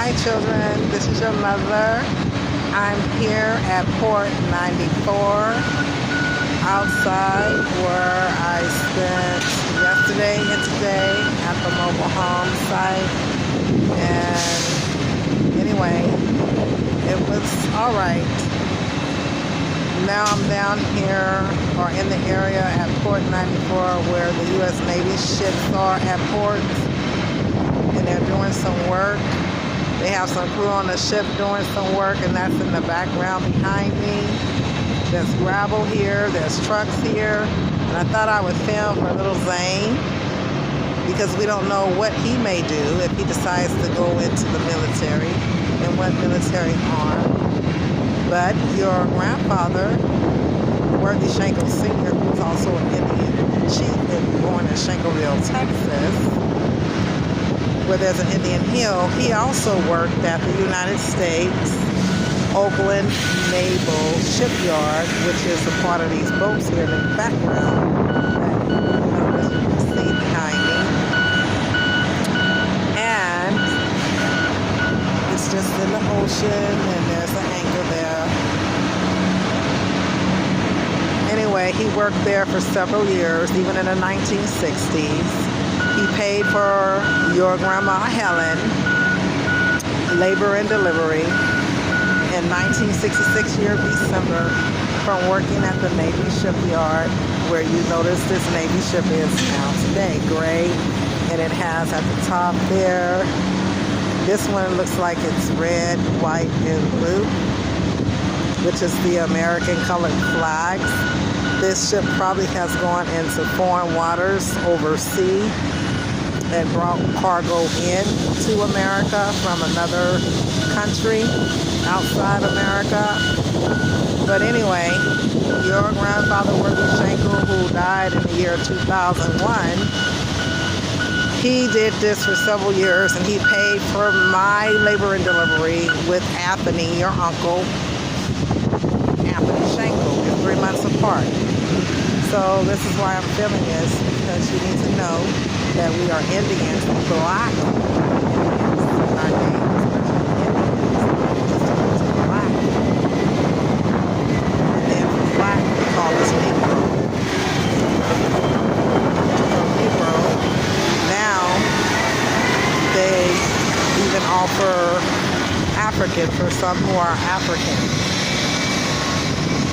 Hi children, this is your mother. I'm here at Port 94 outside where I spent yesterday and today at the mobile home site. And anyway, it was alright. Now I'm down here or in the area at Port 94 where the U.S. Navy ships are at port. And they're doing some work. They have some crew on the ship doing some work, and that's in the background behind me. There's gravel here, there's trucks here, and I thought I would film for little Zane because we don't know what he may do if he decides to go into the military and what military arm. But your grandfather, Worthy Shankle Sr., who's also an Indian chief and born in Shankleville, Texas, where there's an Indian Hill, he also worked at the United States Oakland Naval Shipyard, which is a part of these boats here in the background that you can see behind me. And it's just in the ocean, and there's an anchor there. Anyway, he worked there for several years, even in the 1960s. He paid for your grandma Helen labor and delivery in 1966 year December from working at the Navy shipyard where you notice this Navy ship is now today, gray, and it has at the top there, this one looks like it's red, white, and blue, which is the American colored flags. This ship probably has gone into foreign waters overseas and brought cargo in to America from another country outside America. But anyway, your grandfather, Worthy Shankle, who died in the year 2001, he did this for several years, and he paid for my labor and delivery with Anthony, your uncle, Anthony Shankle. It's 3 months apart. So this is why I'm filming this, because you need to know that we are Indians, black Indians. Our name is Indians, black. And then for black, they call us Negro. From Negro, now they even offer African for some who are African.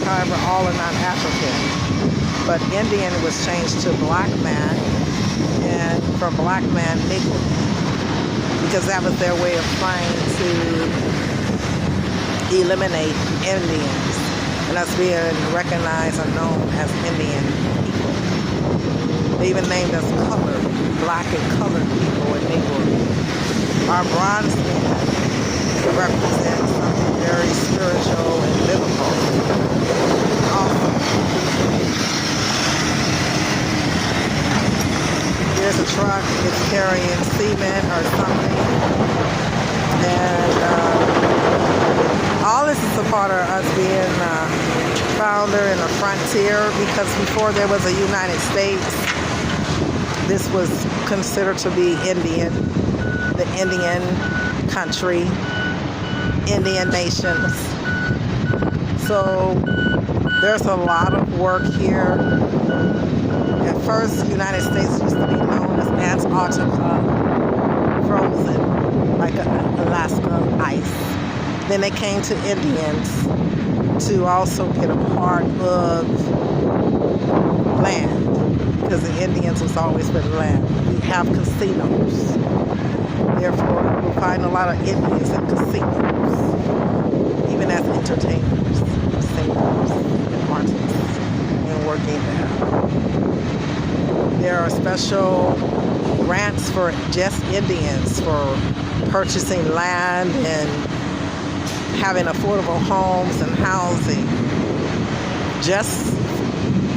However, all are not African. But Indian was changed to black man, and from black man, Negro, because that was their way of trying to eliminate Indians and us being recognized or known as Indian people. They even named us colored, black and colored people in Negro. Our bronze men represent something very spiritual and biblical. There's a truck, it's carrying cement or something, and all this is a part of us being founder in the frontier, because before there was a United States, this was considered to be Indian, the Indian country, Indian nations. So there's a lot of work here. At first, the United States used to be known as Antarctica, frozen, like Alaska ice. Then they came to Indians to also get a part of land, because the Indians was always with land. We have casinos. Therefore, we find a lot of Indians in casinos, even as entertainers, singers, and artists, and working there. There are special grants for just Indians for purchasing land and having affordable homes and housing just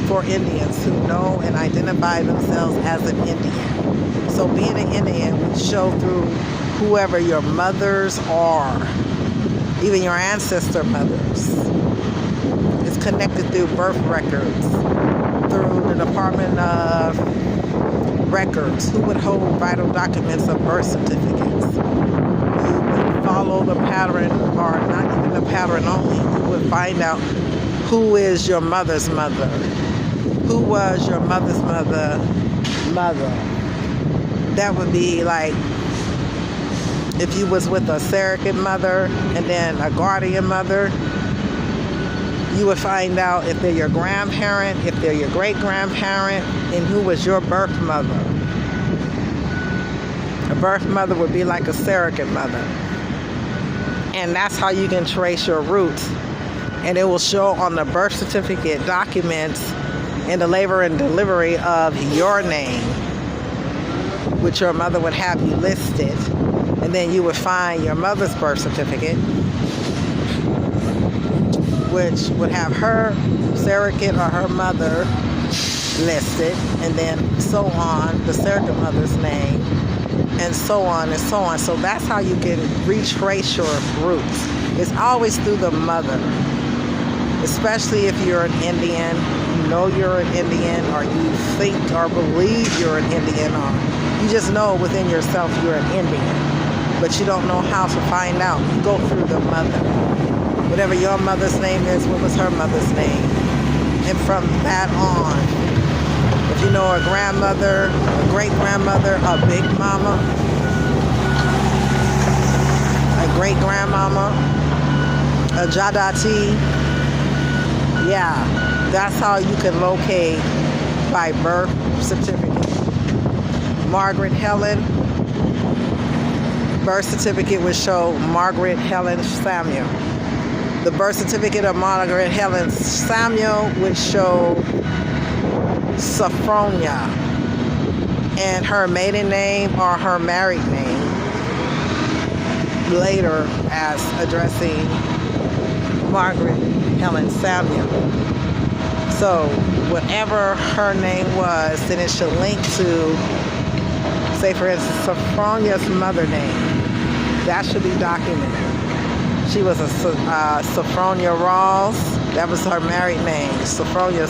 for Indians who know and identify themselves as an Indian. So being an Indian will show through whoever your mothers are, even your ancestor mothers. It's connected through birth records, through the Department of Records, who would hold vital documents of birth certificates. You would follow the pattern, or not even the pattern only. You would find out who is your mother's mother. Who was your mother's mother? That would be like if you was with a surrogate mother and then a guardian mother. You would find out if they're your grandparent, if they're your great-grandparent, and who was your birth mother. A birth mother would be like a surrogate mother. And that's how you can trace your roots. And it will show on the birth certificate documents in the labor and delivery of your name, which your mother would have you listed. And then you would find your mother's birth certificate, which would have her surrogate or her mother listed, and then so on, the surrogate mother's name, and so on and so on. So that's how you can retrace your roots. It's always through the mother, especially if you're an Indian, you know you're an Indian, or you think or believe you're an Indian, or you just know within yourself you're an Indian, but you don't know how to find out. You go through the mother. Whatever your mother's name is, what was her mother's name? And from that on, if you know a grandmother, a great-grandmother, a big mama, a great-grandmama, a jadati, yeah, that's how you can locate by birth certificate. Margaret Helen, birth certificate would show Margaret Helen Samuel. The birth certificate of Margaret Helen Samuel would show Sophronia, and her maiden name or her married name later as addressing Margaret Helen Samuel. So whatever her name was, then it should link to, say for instance, Sophronia's mother name. That should be documented. She was a Sophronia Rawls. That was her married name. Sophronia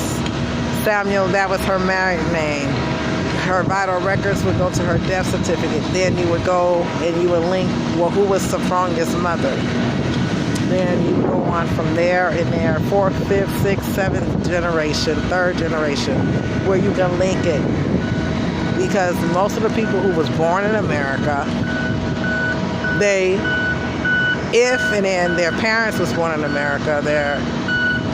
Samuel, that was her married name. Her vital records would go to her death certificate. Then you would go and you would link, well, who was Sophronia's mother? Then you would go on from there in there, 4th, 5th, 6th, 7th generation, 3rd generation, where you can link it. Because most of the people who was born in America, if and then their parents was born in America, their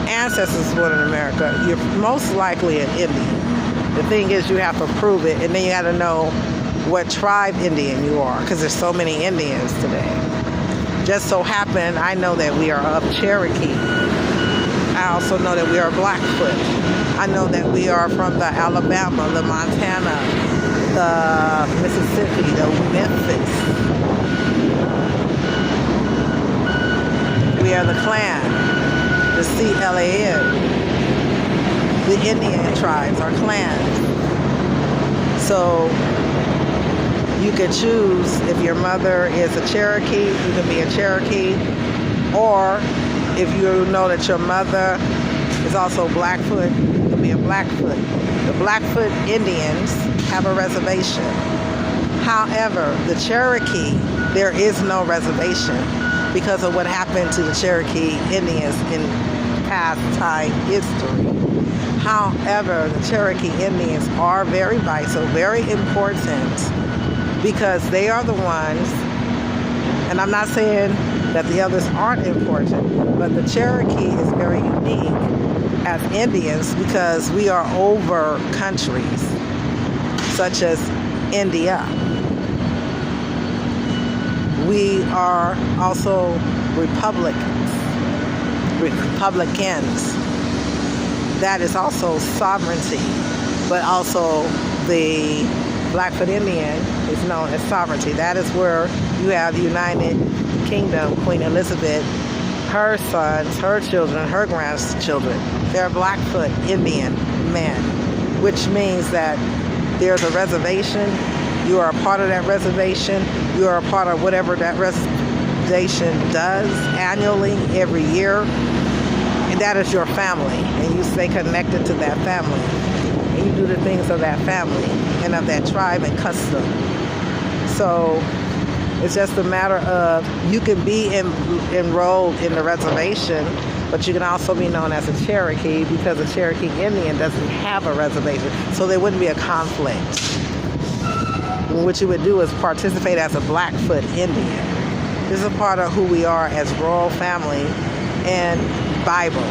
ancestors born in America, you're most likely an Indian. The thing is, you have to prove it, and then you got to know what tribe Indian you are, because there's so many Indians today. Just so happen, I know that we are of Cherokee. I also know that we are Blackfoot. I know that we are from the Alabama, the Montana, the Mississippi, the Memphis. We are the Clan, the CLAN. The Indian tribes are clans. So you can choose if your mother is a Cherokee, you can be a Cherokee, or if you know that your mother is also Blackfoot, you can be a Blackfoot. The Blackfoot Indians have a reservation. However, the Cherokee, there is no reservation because of what happened to the Cherokee Indians in past time history. However, the Cherokee Indians are very vital, very important, because they are the ones, and I'm not saying that the others aren't important, but the Cherokee is very unique as Indians because we are over countries, such as India. We are also Republicans. That is also sovereignty, but also the Blackfoot Indian is known as sovereignty. That is where you have the United Kingdom, Queen Elizabeth, her sons, her children, her grandchildren. They're Blackfoot Indian men, which means that there's a reservation. You are a part of that reservation. You are a part of whatever that reservation does annually, every year. And that is your family. And you stay connected to that family. And you do the things of that family and of that tribe and custom. So It's just a matter of you can be enrolled in the reservation, but you can also be known as a Cherokee because a Cherokee Indian doesn't have a reservation, so there wouldn't be a conflict. What you would do is participate as a Blackfoot Indian. This is a part of who we are as royal family and Bible.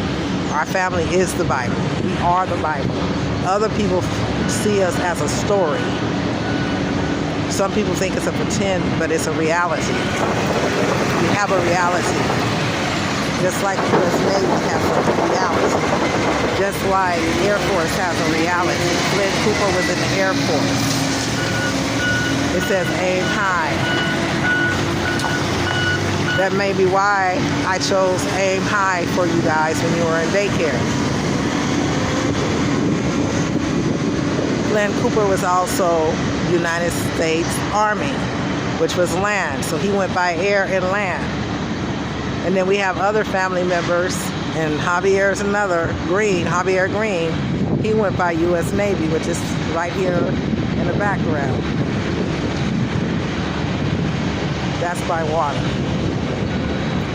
Our family is the Bible. We are the Bible. Other people see us as a story. Some people think it's a pretend, but it's a reality. We have a reality. Just like the U.S. Navy has a reality. Just like the Air Force has a reality. Glenn Cooper was in the Air Force. It says aim high. That may be why I chose aim high for you guys when you were in daycare. Glenn Cooper was also United States Army, which was land. So he went by air and land. And then we have other family members, and Javier's another, Javier Green. He went by U.S. Navy, which is right here in the background. That's by water.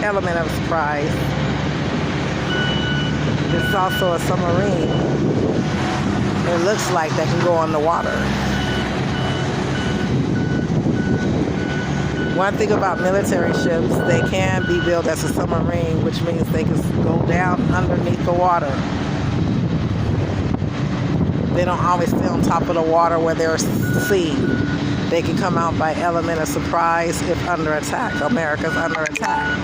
Element of surprise. It's also a submarine. It looks like they can go on the water. One thing about military ships, they can be built as a submarine, which means they can go down underneath the water. They don't always stay on top of the water where they're seen. They can come out by element of surprise if under attack. America's under attack.